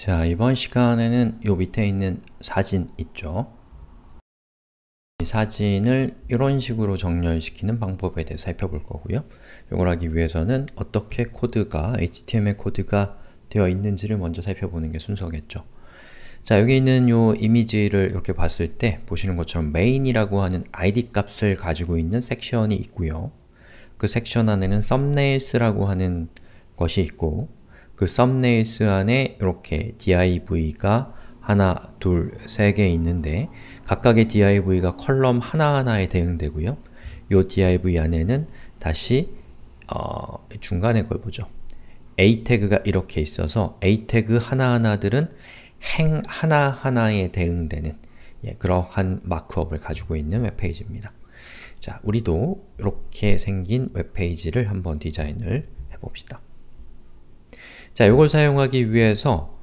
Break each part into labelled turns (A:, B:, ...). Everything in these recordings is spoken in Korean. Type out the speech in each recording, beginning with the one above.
A: 자, 이번 시간에는 요 밑에 있는 사진 있죠? 이 사진을 이런 식으로 정렬시키는 방법에 대해서 살펴볼 거고요. 이걸 하기 위해서는 어떻게 코드가, HTML 코드가 되어 있는지를 먼저 살펴보는 게 순서겠죠. 자, 여기 있는 요 이미지를 이렇게 봤을 때 보시는 것처럼 main이라고 하는 id 값을 가지고 있는 섹션이 있고요. 그 섹션 안에는 썸네일스라고 하는 것이 있고 그 썸네일스 안에 이렇게 div가 하나, 둘, 세 개 있는데 각각의 div가 컬럼 하나하나에 대응되고요. 이 div 안에는 다시 중간에 걸 보죠. a 태그가 이렇게 있어서 a 태그 하나하나들은 행 하나하나에 대응되는 그러한 마크업을 가지고 있는 웹페이지입니다. 자, 우리도 이렇게 생긴 웹페이지를 한번 디자인을 해봅시다. 자, 이걸 사용하기 위해서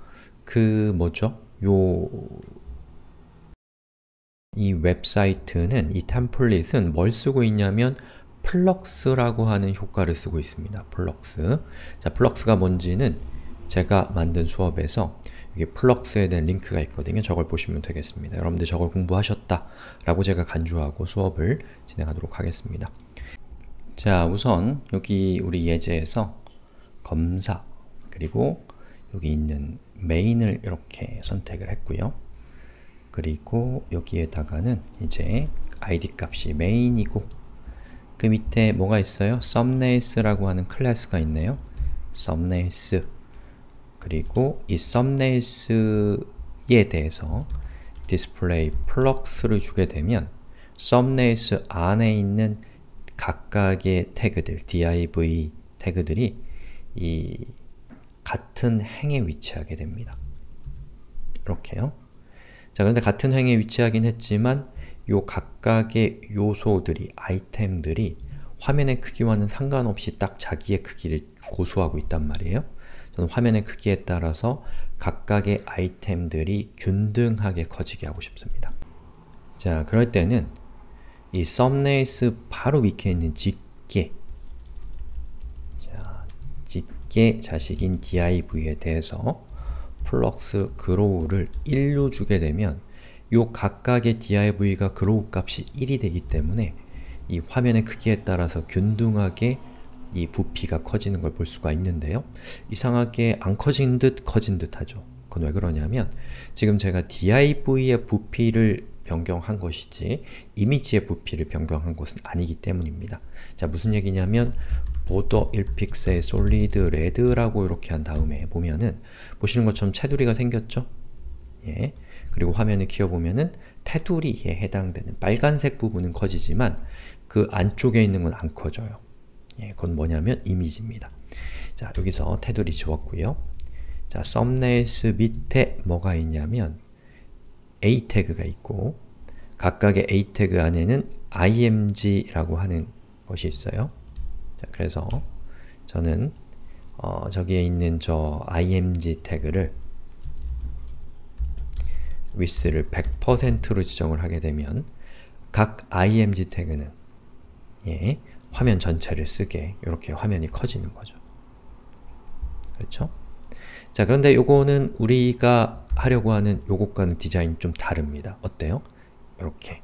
A: 이 웹사이트는, 이 템플릿은 뭘 쓰고 있냐면 플럭스라고 하는 효과를 쓰고 있습니다. 플럭스. 자, 플럭스가 뭔지는 제가 만든 수업에서 여기 플럭스에 대한 링크가 있거든요. 저걸 보시면 되겠습니다. 여러분들 저걸 공부하셨다 라고 제가 간주하고 수업을 진행하도록 하겠습니다. 자, 우선 여기 우리 예제에서 검사 그리고 여기 있는 main을 이렇게 선택을 했고요. 그리고 여기에다가는 이제 id 값이 main이고 그 밑에 뭐가 있어요? thumbnails라고 하는 클래스가 있네요. thumbnails 그리고 이 thumbnails에 대해서 display plugs를 주게 되면 thumbnails 안에 있는 각각의 태그들, div 태그들이 이 같은 행에 위치하게 됩니다. 이렇게요. 자, 그런데 같은 행에 위치하긴 했지만 요 각각의 요소들이, 아이템들이 화면의 크기와는 상관없이 딱 자기의 크기를 고수하고 있단 말이에요. 저는 화면의 크기에 따라서 각각의 아이템들이 균등하게 커지게 하고 싶습니다. 자, 그럴 때는 이 thumbnails 바로 밑에 있는 집게, 자, 집게 자식인 div에 대해서 플럭스 grow를 1로 주게 되면 요 각각의 div가 grow 값이 1이 되기 때문에 이 화면의 크기에 따라서 균등하게 이 부피가 커지는 걸 볼 수가 있는데요. 이상하게 안 커진 듯 커진 듯 하죠. 그건 왜 그러냐면 지금 제가 div의 부피를 변경한 것이지 이미지의 부피를 변경한 것은 아니기 때문입니다. 자, 무슨 얘기냐면 border 1픽셀 solid red라고 이렇게 한 다음에 보면은 보시는 것처럼 테두리가 생겼죠? 예. 그리고 화면을 키워보면은 테두리에 해당되는 빨간색 부분은 커지지만 그 안쪽에 있는 건 안 커져요. 예, 그건 뭐냐면 이미지입니다. 자, 여기서 테두리 지웠고요. 자, thumbnails 밑에 뭐가 있냐면 a 태그가 있고 각각의 a 태그 안에는 img라고 하는 것이 있어요. 자, 그래서 저는 저기에 있는 저 img 태그를 width를 100%로 지정을 하게 되면 각 img 태그는 화면 전체를 쓰게 이렇게 화면이 커지는 거죠. 그렇죠? 자, 그런데 요거는 우리가 하려고 하는 요것과는 디자인이 좀 다릅니다. 어때요? 이렇게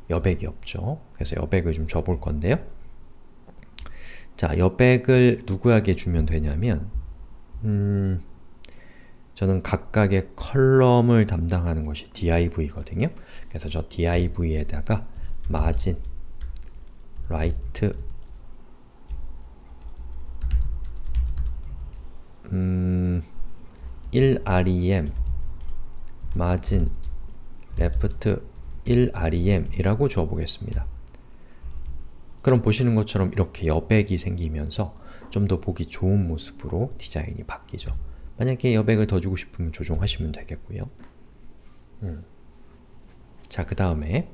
A: 여백이 없죠. 그래서 여백을 좀 줘볼 건데요. 자, 여백을 누구에게 주면 되냐면 저는 각각의 컬럼을 담당하는 것이 div거든요. 그래서 저 div에다가 margin, right, 1rem, margin, left 1rem 이라고 주어보겠습니다. 그럼 보시는 것처럼 이렇게 여백이 생기면서 좀 더 보기 좋은 모습으로 디자인이 바뀌죠. 만약에 여백을 더 주고 싶으면 조정하시면 되겠고요. 자, 그 다음에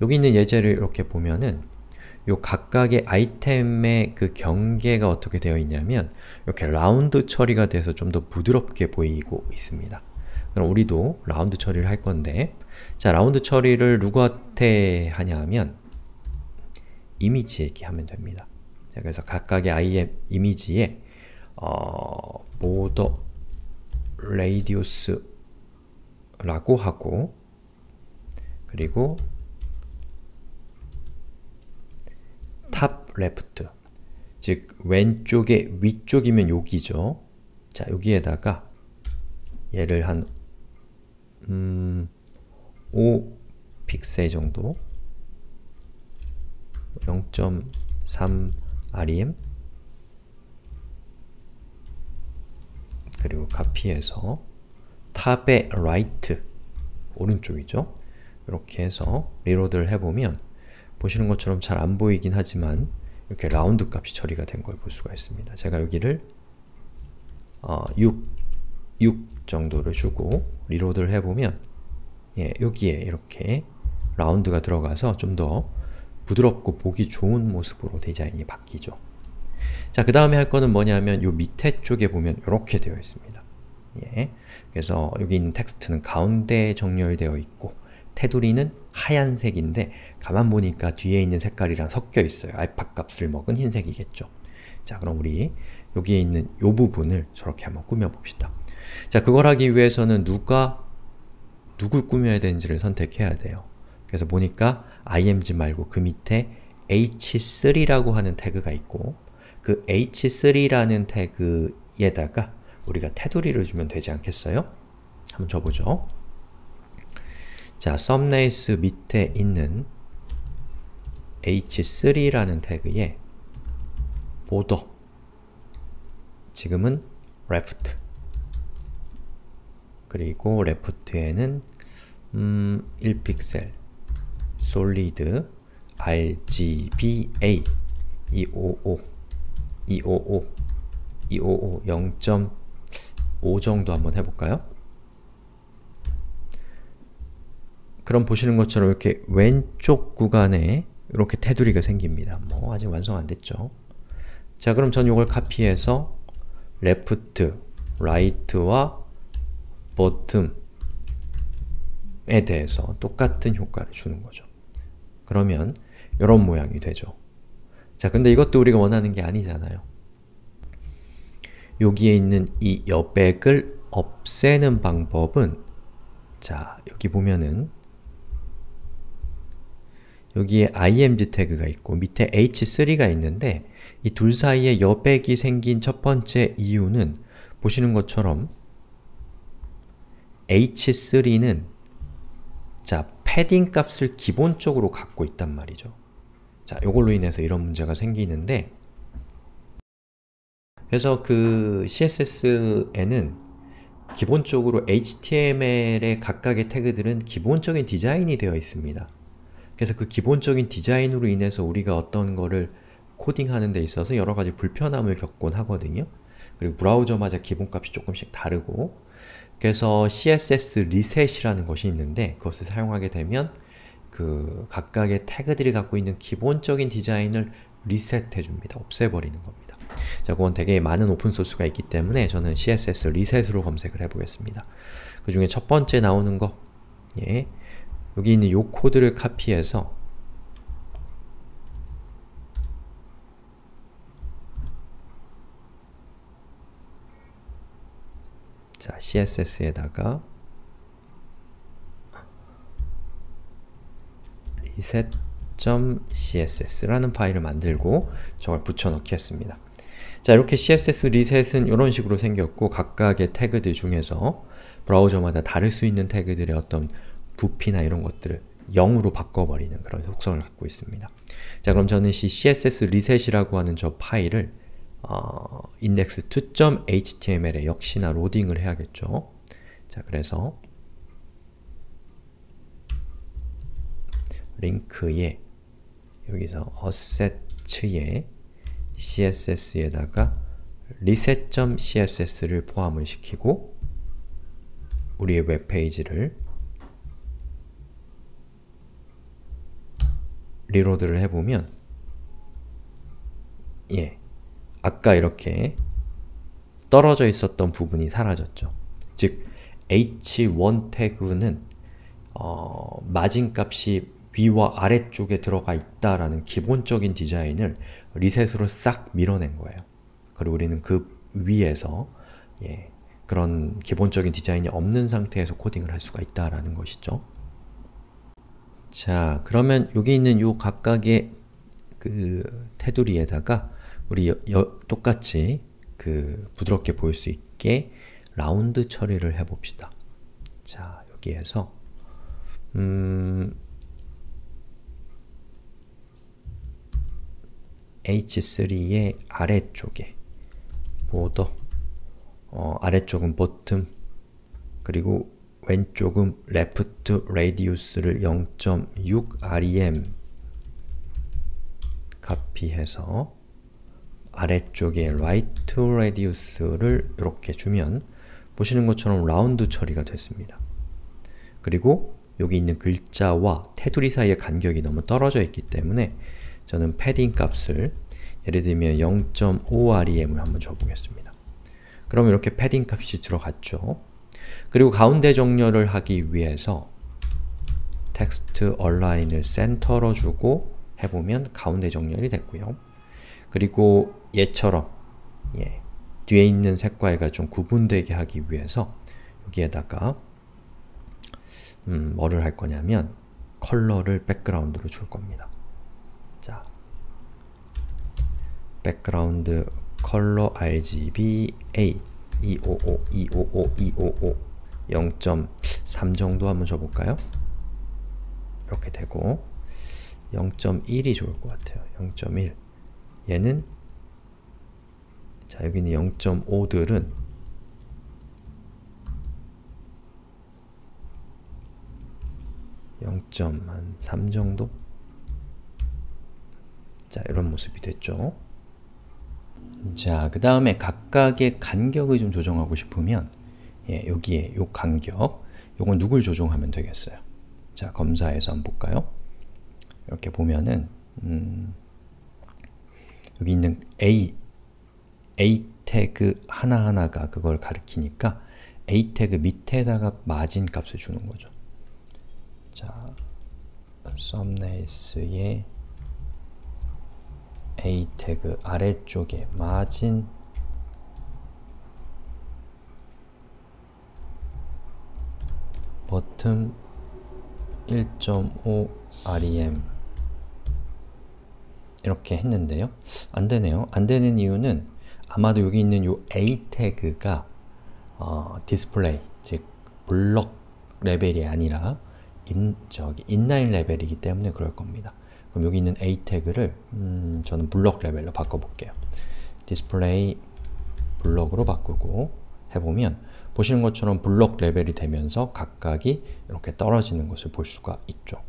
A: 여기 있는 예제를 이렇게 보면은 요 각각의 아이템의 그 경계가 어떻게 되어 있냐면 이렇게 라운드 처리가 돼서 좀 더 부드럽게 보이고 있습니다. 그럼 우리도 라운드 처리를 할 건데 자, 라운드 처리를 누구한테 하냐 하면 이미지에게 하면 됩니다. 자, 그래서 각각의 이미지에 border radius 라고 하고, 그리고 top left, 즉 왼쪽의 위쪽이면 여기죠. 자, 여기에다가 얘를 한 5픽셀 정도, 0.3 rem, 그리고 카피해서 탑의 right, 오른쪽이죠. 이렇게 해서 리로드를 해보면 보시는 것처럼 잘 안 보이긴 하지만 이렇게 라운드 값이 처리가 된 걸 볼 수가 있습니다. 제가 여기를 6 정도를 주고 리로드를 해보면 여기에 이렇게 라운드가 들어가서 좀 더 부드럽고 보기 좋은 모습으로 디자인이 바뀌죠. 자, 그 다음에 할 거는 뭐냐면 요 밑에 쪽에 보면 이렇게 되어 있습니다. 그래서 여기 있는 텍스트는 가운데에 정렬되어 있고 테두리는 하얀색인데 가만 보니까 뒤에 있는 색깔이랑 섞여 있어요. 알파 값을 먹은 흰색이겠죠. 자, 그럼 우리 여기에 있는 요 부분을 저렇게 한번 꾸며봅시다. 자, 그걸 하기 위해서는 누굴 꾸며야 되는지를 선택해야 돼요. 그래서 보니까 img 말고 그 밑에 h3라고 하는 태그가 있고 그 h3라는 태그에다가 우리가 테두리를 주면 되지 않겠어요? 한번 줘보죠. 자, 썸네일스 밑에 있는 h3라는 태그에 border, 지금은 left, 그리고 left에는 1픽셀 solid RGBA 255 0.5 정도 한번 해볼까요? 그럼 보시는 것처럼 이렇게 왼쪽 구간에 이렇게 테두리가 생깁니다. 뭐 아직 완성 안 됐죠. 자, 그럼 전 이걸 카피해서 left, right와 bottom에 대해서 똑같은 효과를 주는 거죠. 그러면 이런 모양이 되죠. 자, 근데 이것도 우리가 원하는 게 아니잖아요. 여기에 있는 이 여백을 없애는 방법은, 자, 여기 보면은 여기에 img 태그가 있고 밑에 h3가 있는데 이 둘 사이에 여백이 생긴 첫 번째 이유는 보시는 것처럼 h3는 자, 패딩 값을 기본적으로 갖고 있단 말이죠. 자, 요걸로 인해서 이런 문제가 생기는데, 그래서 그 CSS에는 기본적으로 HTML의 각각의 태그들은 기본적인 디자인이 되어 있습니다. 그래서 그 기본적인 디자인으로 인해서 우리가 어떤 거를 코딩하는 데 있어서 여러 가지 불편함을 겪곤 하거든요. 그리고 브라우저마다 기본값이 조금씩 다르고, 그래서 CSS 리셋이라는 것이 있는데 그것을 사용하게 되면 그 각각의 태그들이 갖고 있는 기본적인 디자인을 리셋해줍니다. 없애버리는 겁니다. 자, 그건 되게 많은 오픈소스가 있기 때문에 저는 CSS 리셋으로 검색을 해보겠습니다. 그 중에 첫 번째 나오는 거, 여기 있는 이 코드를 카피해서 자, CSS에다가 reset.css라는 파일을 만들고 저걸 붙여넣겠습니다. 자, 이렇게 CSS 리셋은 이런 식으로 생겼고 각각의 태그들 중에서 브라우저마다 다를 수 있는 태그들의 어떤 부피나 이런 것들을 0으로 바꿔버리는 그런 속성을 갖고 있습니다. 자, 그럼 저는 이 css reset이라고 하는 저 파일을 index2.html에 역시나 로딩을 해야겠죠. 자, 그래서 링크에 여기서 asset에 css에다가 reset.css를 포함을 시키고 우리의 웹페이지를 리로드를 해보면 아까 이렇게 떨어져 있었던 부분이 사라졌죠. 즉 h1 태그는 마진값이 위와 아래쪽에 들어가 있다라는 기본적인 디자인을 리셋으로 싹 밀어낸 거예요. 그리고 우리는 그 위에서 그런 기본적인 디자인이 없는 상태에서 코딩을 할 수가 있다라는 것이죠. 자, 그러면 여기 있는 요 각각의 그 테두리에다가 우리 똑같이 그 부드럽게 보일 수 있게 라운드 처리를 해봅시다. 자, 여기에서 H3의 아래쪽에 보더, 아래쪽은 bottom, 그리고 왼쪽은 left radius를 0.6 rem 카피해서 아래쪽에 right radius를 이렇게 주면 보시는 것처럼 라운드 처리가 됐습니다. 그리고 여기 있는 글자와 테두리 사이의 간격이 너무 떨어져 있기 때문에 저는 패딩 값을 예를 들면 0.5rem을 한번 줘보겠습니다. 그럼 이렇게 패딩 값이 들어갔죠. 그리고 가운데 정렬을 하기 위해서 텍스트 얼라인을 센터로 주고 해보면 가운데 정렬이 됐고요. 그리고 얘처럼 뒤에 있는 색깔과 좀 구분되게 하기 위해서 여기에다가 뭐를 할 거냐면 컬러를 백그라운드로 줄 겁니다. 자, 백그라운드 컬러 RGB A 0.3 정도 한번 줘볼까요? 이렇게 되고 0.1이 좋을 것 같아요. 0.1 얘는 자, 여기 있는 0.5들은 0.3 정도? 자, 이런 모습이 됐죠. 자, 그 다음에 각각의 간격을 좀 조정하고 싶으면 여기에 요 간격, 요건 누굴 조정하면 되겠어요? 자, 검사해서 한번 볼까요? 이렇게 보면은 여기 있는 A 태그 하나하나가 그걸 가리키니까 A 태그 밑에다가 마진 값을 주는 거죠. 자, 썸네일스의 A 태그 아래쪽에 마진 bottom 1.5 rem 이렇게 했는데요. 안되네요. 안되는 이유는 아마도 여기 있는 요 A 태그가 디스플레이, 즉 블럭 레벨이 아니라 인라인 레벨이기 때문에 그럴 겁니다. 그럼 여기 있는 A 태그를 저는 블럭 레벨로 바꿔볼게요. 디스플레이 블럭으로 바꾸고 해보면 보시는 것처럼 블럭 레벨이 되면서 각각이 이렇게 떨어지는 것을 볼 수가 있죠.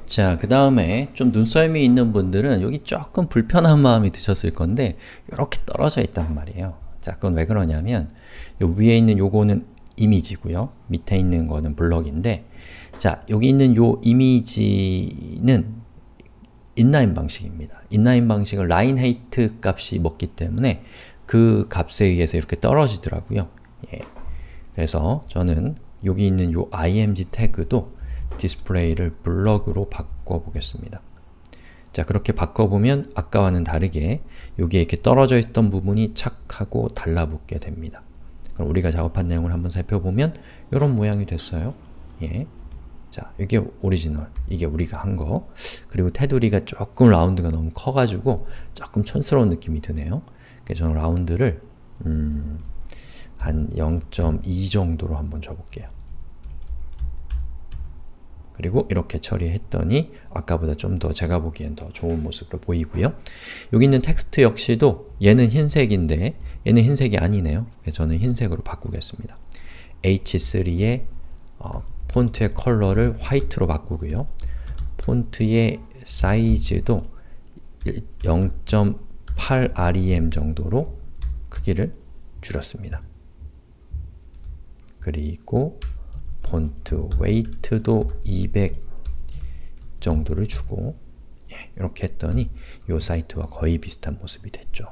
A: 자, 그 다음에 좀 눈썰미 있는 분들은 여기 조금 불편한 마음이 드셨을 건데 이렇게 떨어져 있단 말이에요. 자, 그건 왜 그러냐면 요 위에 있는 요거는 이미지고요. 밑에 있는 거는 블럭인데 자, 여기 있는 요 이미지는 인라인 방식입니다. 인라인 방식은 라인 헤이트 값이 먹기 때문에 그 값에 의해서 이렇게 떨어지더라고요. 그래서 저는 여기 있는 요 img 태그도 디스플레이를 블럭으로 바꿔보겠습니다. 자, 그렇게 바꿔보면 아까와는 다르게 여기에 이렇게 떨어져 있던 부분이 착 하고 달라붙게 됩니다. 그럼 우리가 작업한 내용을 한번 살펴보면 이런 모양이 됐어요. 자, 이게 오리지널, 이게 우리가 한 거. 그리고 테두리가 조금 라운드가 너무 커가지고 조금 촌스러운 느낌이 드네요. 그래서 저는 라운드를 한 0.2 정도로 한번 줘볼게요. 그리고 이렇게 처리했더니 아까보다 좀 더 제가 보기엔 더 좋은 모습으로 보이고요. 여기 있는 텍스트 역시도 얘는 흰색인데 얘는 흰색이 아니네요. 그래서 저는 흰색으로 바꾸겠습니다. H3의 폰트의 컬러를 화이트로 바꾸고요. 폰트의 사이즈도 0.8 rem 정도로 크기를 줄였습니다. 그리고 폰트 웨이트도 200 정도를 주고 이렇게 했더니 이 사이트와 거의 비슷한 모습이 됐죠.